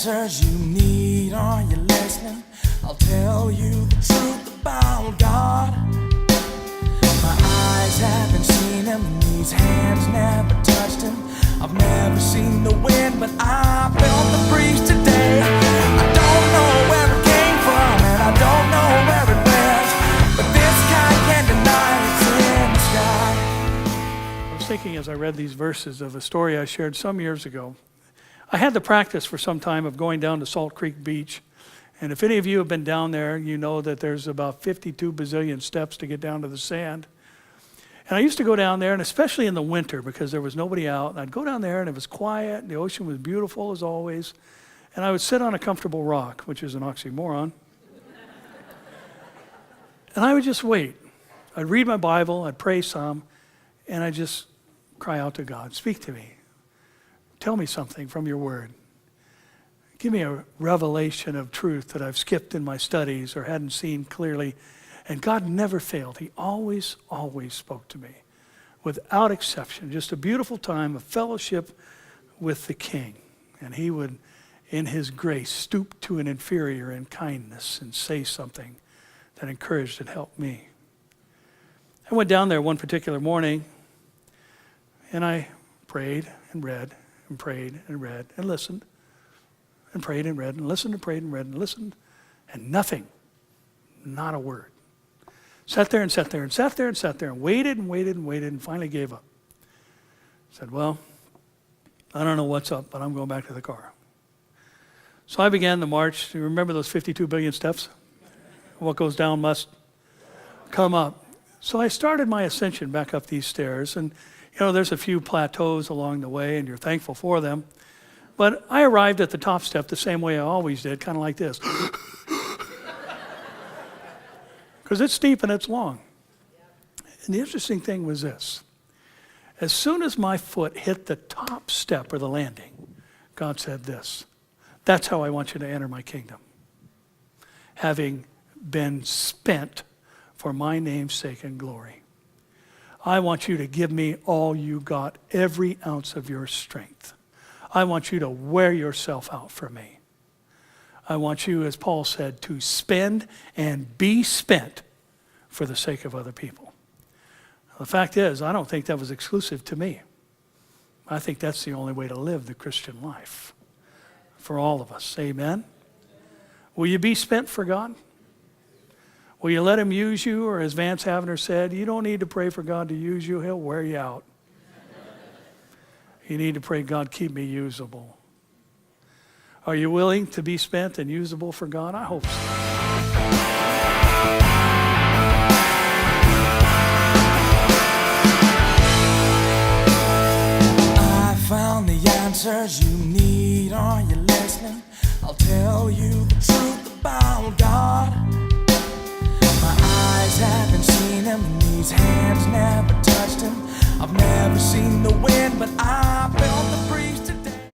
answers you need. Are you listening? I'll tell you the truth about God. My eyes haven't seen him, these hands never touched him. I've never seen the wind, but I felt the breeze today. I don't know where it came from, and I don't know where it went, but this guy can't deny it's in the sky. I was thinking as I read these verses of a story I shared some years ago. I had the practice for some time of going down to Salt Creek Beach. And if any of you have been down there, you know that there's about 52 bazillion steps to get down to the sand. And I used to go down there, and especially in the winter because there was nobody out. And I'd go down there and it was quiet, and the ocean was beautiful as always. And I would sit on a comfortable rock, which is an oxymoron. And I would just wait. I'd read my Bible, I'd pray some, and I'd just cry out to God, speak to me. Tell me something from your word. Give me a revelation of truth that I've skipped in my studies or hadn't seen clearly. And God never failed. He always, always spoke to me without exception. Just a beautiful time of fellowship with the King. And he would, in his grace, stoop to an inferior in kindness and say something that encouraged and helped me. I went down there one particular morning and I prayed and read and prayed and read and listened and prayed and read and listened and prayed and read and listened, and nothing, not a word. Sat there and sat there and sat there and sat there and waited and waited and waited and finally gave up. Said, well, I don't know what's up, but I'm going back to the car. So I began the march. You remember those 52 billion steps? What goes down must come up. So I started my ascension back up these stairs, and you know, there's a few plateaus along the way, and you're thankful for them. But I arrived at the top step the same way I always did, kind of like this. Because it's steep and it's long. And the interesting thing was this. As soon as my foot hit the top step or the landing, God said this, that's how I want you to enter my kingdom. Having been spent for my name's sake and glory. I want you to give me all you got, every ounce of your strength. I want you to wear yourself out for me. I want you, as Paul said, to spend and be spent for the sake of other people. The fact is, I don't think that was exclusive to me. I think that's the only way to live the Christian life for all of us. Amen? Will you be spent for God? Will you let him use you? Or as Vance Havner said, you don't need to pray for God to use you. He'll wear you out. You need to pray, God, keep me usable. Are you willing to be spent and usable for God? I hope so. I found the answers you need. Are you listening? I'll tell you the truth about God. My eyes haven't seen him, these hands never touched him. I've never seen the wind, but I felt the breeze.